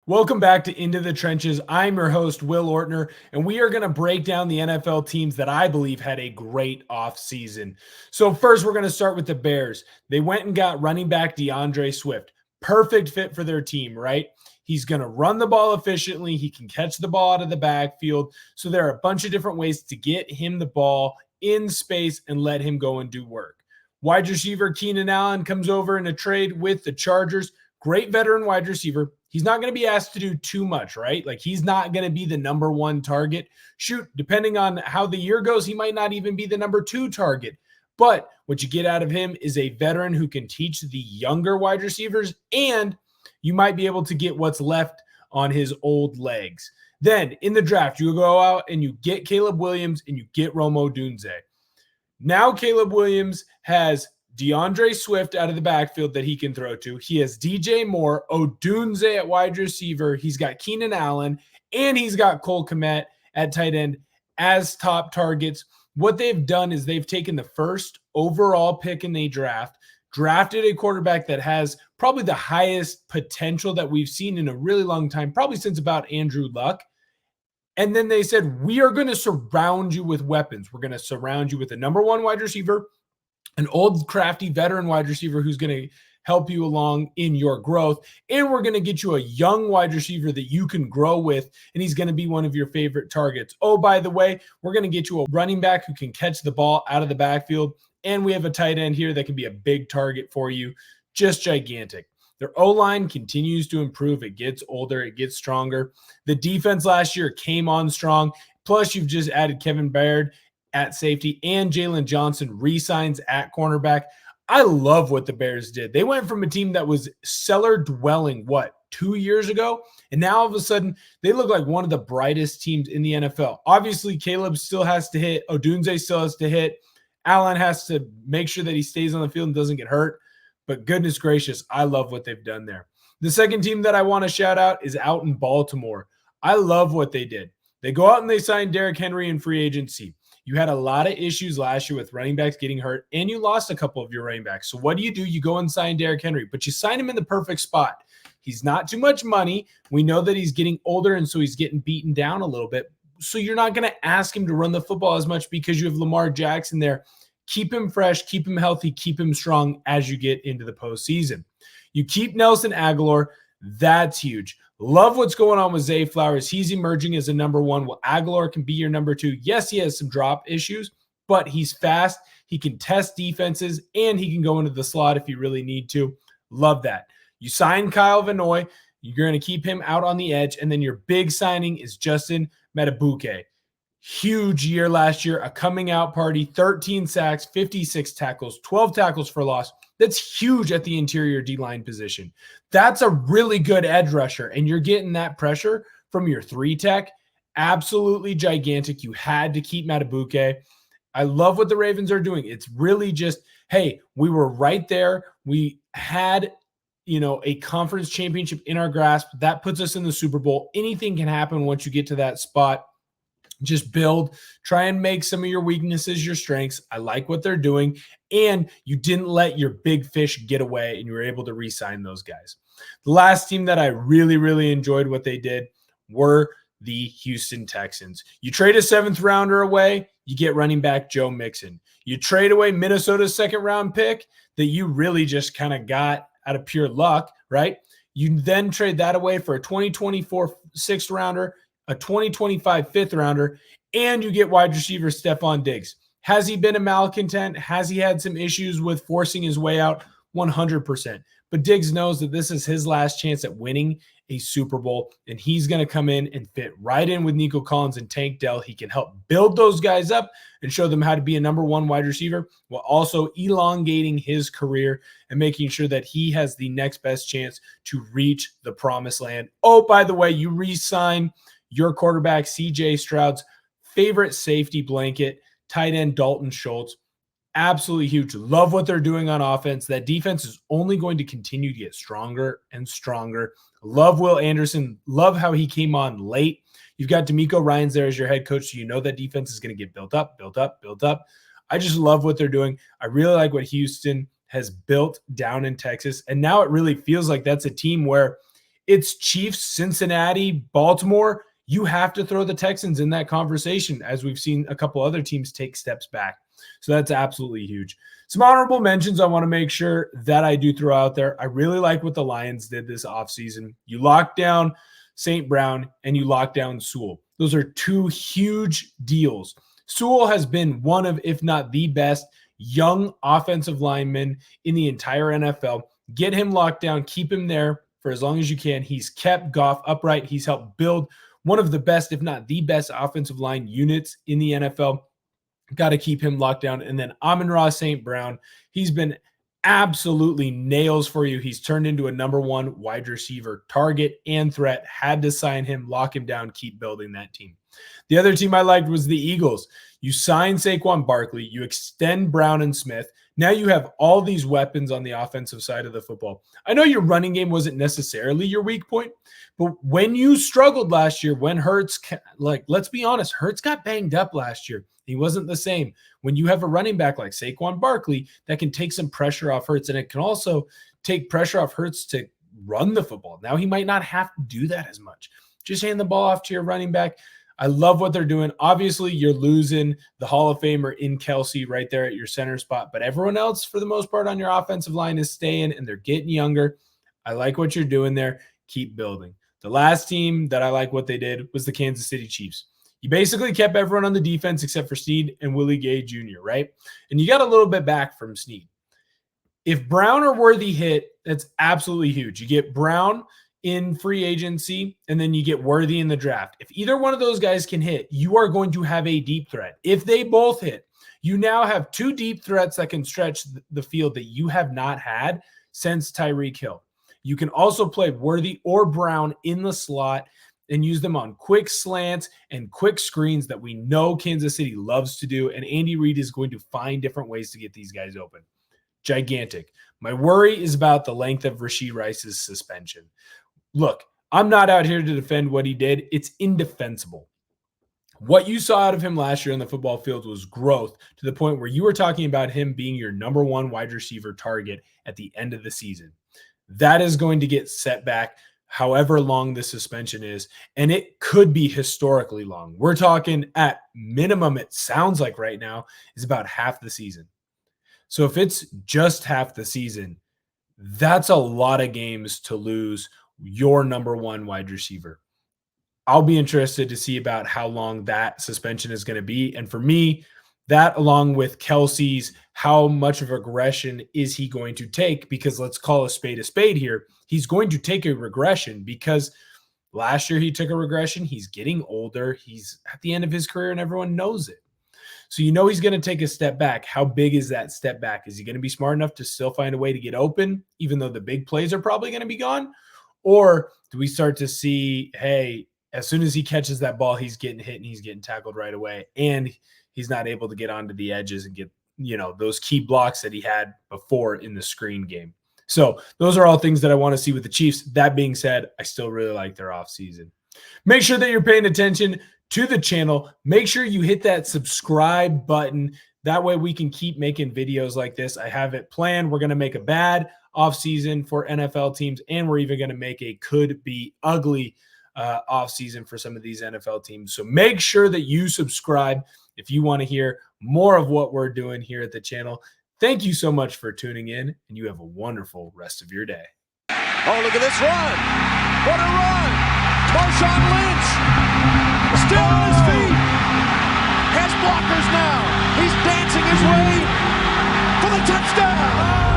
Welcome back to Into the Trenches. I'm your host, Will Ortner, and we are going to break down the NFL teams that I believe had a great offseason. So first, we're going to start with the Bears. They went and got running back DeAndre Swift. Perfect fit for their team, right? He's going to run the ball efficiently. He can catch the ball out of the backfield. So there are a bunch of different ways to get him the ball in space and let him go and do work. Wide receiver Keenan Allen comes over in a trade with the Chargers. Great veteran wide receiver. He's not going to be asked to do too much, right? Like he's not going to be the number one target. Shoot, depending on how the year goes, he might not even be the number two target. But what you get out of him is a veteran who can teach the younger wide receivers, and you might be able to get what's left on his old legs. Then in the draft, you go out and you get Caleb Williams and you get Rome Odunze. Now Caleb Williams has DeAndre Swift out of the backfield that he can throw to. He has DJ Moore, Odunze at wide receiver. He's got Keenan Allen, and he's got Cole Kmet at tight end as top targets. What they've done is they've taken the first overall pick in the draft, drafted a quarterback that has probably the highest potential that we've seen in a really long time, probably since about Andrew Luck. And then they said, we are going to surround you with weapons. We're going to surround you with a number one wide receiver, an old crafty veteran wide receiver who's going to help you along in your growth. And we're going to get you a young wide receiver that you can grow with, and he's going to be one of your favorite targets. Oh, by the way, we're going to get you a running back who can catch the ball out of the backfield. And we have a tight end here that can be a big target for you. Just gigantic. Their O-line continues to improve. It gets older. It gets stronger. The defense last year came on strong. Plus, you've just added Kevin Baird at safety, and Jalen Johnson re-signs at cornerback. I love what the Bears did. They went from a team that was cellar dwelling, 2 years ago? And now all of a sudden, they look like one of the brightest teams in the NFL. Obviously, Caleb still has to hit. Odunze still has to hit. Allen has to make sure that he stays on the field and doesn't get hurt. But goodness gracious, I love what they've done there. The second team that I want to shout out is out in Baltimore. I love what they did. They go out and they sign Derrick Henry in free agency. You had a lot of issues last year with running backs getting hurt, and you lost a couple of your running backs. So what do? You go and sign Derrick Henry, but you sign him in the perfect spot. He's not too much money. We know that he's getting older, and so he's getting beaten down a little bit. So you're not going to ask him to run the football as much because you have Lamar Jackson there. Keep him fresh, keep him healthy, keep him strong as you get into the postseason. You keep Nelson Aguilar. That's huge. Love what's going on with Zay Flowers. He's emerging as a number one. Well, Aguilar can be your number two. Yes, he has some drop issues, but he's fast. He can test defenses, and he can go into the slot if you really need to. Love that. You sign Kyle Van Noy. You're going to keep him out on the edge, and then your big signing is Justin Matabuke. Huge year last year, a coming out party, 13 sacks, 56 tackles, 12 tackles for loss. That's huge at the interior D-line position. That's a really good edge rusher, and you're getting that pressure from your three tech. Absolutely gigantic. You had to keep Matabuke. I love what the Ravens are doing. It's really just, hey, we were right there. We had, a conference championship in our grasp. That puts us in the Super Bowl. Anything can happen once you get to that spot. Just build, try and make some of your weaknesses your strengths. I like what they're doing. And you didn't let your big fish get away, and you were able to re-sign those guys. The last team that I really, really enjoyed what they did were the Houston Texans. You trade a 7th rounder away, you get running back Joe Mixon. You trade away Minnesota's 2nd round pick that you really just kind of got out of pure luck, right? You then trade that away for a 2024 6th rounder, a 2025 5th rounder, and you get wide receiver Stephon Diggs. Has he been a malcontent? Has he had some issues with forcing his way out? 100%. But Diggs knows that this is his last chance at winning a Super Bowl, and he's going to come in and fit right in with Nico Collins and Tank Dell. He can help build those guys up and show them how to be a number one wide receiver while also elongating his career and making sure that he has the next best chance to reach the promised land. Oh, by the way, you re-sign your quarterback, CJ Stroud's favorite safety blanket, tight end Dalton Schultz. Absolutely huge. Love what they're doing on offense. That defense is only going to continue to get stronger and stronger. Love Will Anderson. Love how he came on late. You've got DeMeco Ryans there as your head coach, so you know that defense is going to get built up. I just love what they're doing. I really like what Houston has built down in Texas, and now it really feels like that's a team where it's Chiefs, Cincinnati, Baltimore. You have to throw the Texans in that conversation, as we've seen a couple other teams take steps back. So that's absolutely huge. Some honorable mentions I want to make sure that I do throw out there. I really like what the Lions did this offseason. You locked down St. Brown and you locked down Sewell. Those are two huge deals. Sewell has been one of, if not the best, young offensive linemen in the entire NFL. Get him locked down, keep him there for as long as you can. He's kept Goff upright. He's helped build one of the best, if not the best, offensive line units in the NFL. Got to keep him locked down. And then Amon-Ra St. Brown, he's been absolutely nails for you. He's turned into a number one wide receiver target and threat. Had to sign him, lock him down, keep building that team. The other team I liked was the Eagles. You sign Saquon Barkley, you extend Brown and Smith. Now you have all these weapons on the offensive side of the football. I know your running game wasn't necessarily your weak point, but when you struggled last year, when Hurts, let's be honest, Hurts got banged up last year. He wasn't the same. When you have a running back like Saquon Barkley, that can take some pressure off Hurts, and it can also take pressure off Hurts to run the football. Now he might not have to do that as much. Just hand the ball off to your running back. I love what they're doing. Obviously, you're losing the Hall of Famer in Kelsey right there at your center spot, but everyone else, for the most part, on your offensive line is staying, and they're getting younger. I like what you're doing there. Keep building. The last team that I like what they did was the Kansas City Chiefs. You basically kept everyone on the defense except for Snead and Willie Gay Jr., right? And you got a little bit back from Snead. If Brown or Worthy hit, that's absolutely huge. You get Brown in free agency, and then you get Worthy in the draft. If either one of those guys can hit, you are going to have a deep threat. If they both hit, you now have two deep threats that can stretch the field that you have not had since Tyreek Hill. You can also play Worthy or Brown in the slot and use them on quick slants and quick screens that we know Kansas City loves to do, and Andy Reid is going to find different ways to get these guys open. Gigantic. My worry is about the length of Rashee Rice's suspension. Look, I'm not out here to defend what he did. It's indefensible. What you saw out of him last year on the football field was growth to the point where you were talking about him being your number one wide receiver target at the end of the season. That is going to get set back however long the suspension is, and it could be historically long. We're talking at minimum, it sounds like right now, is about half the season. So if it's just half the season, that's a lot of games to lose your number one wide receiver. I'll be interested to see about how long that suspension is going to be. And for me, that along with Kelsey's, how much of aggression is he going to take? Because let's call a spade here. He's going to take a regression because last year he took a regression. He's getting older. He's at the end of his career and everyone knows it. So you know he's going to take a step back. How big is that step back? Is he going to be smart enough to still find a way to get open, even though the big plays are probably going to be gone? Or do we start to see, hey, as soon as he catches that ball, he's getting hit and he's getting tackled right away, and he's not able to get onto the edges and get, those key blocks that he had before in the screen game. So those are all things that I want to see with the Chiefs. That being said, I still really like their offseason. Make sure that you're paying attention to the channel. Make sure you hit that subscribe button. That way we can keep making videos like this. I have it planned. We're going to make a bad offseason for NFL teams, and we're even going to make a could be ugly offseason for some of these NFL teams. So make sure that you subscribe if you want to hear more of what we're doing here at the channel. Thank you so much for tuning in, and you have a wonderful rest of your day. Oh, look at this run. What a run. Marshawn Lynch still on his feet. Has blockers now. He's dancing his way for the touchdown.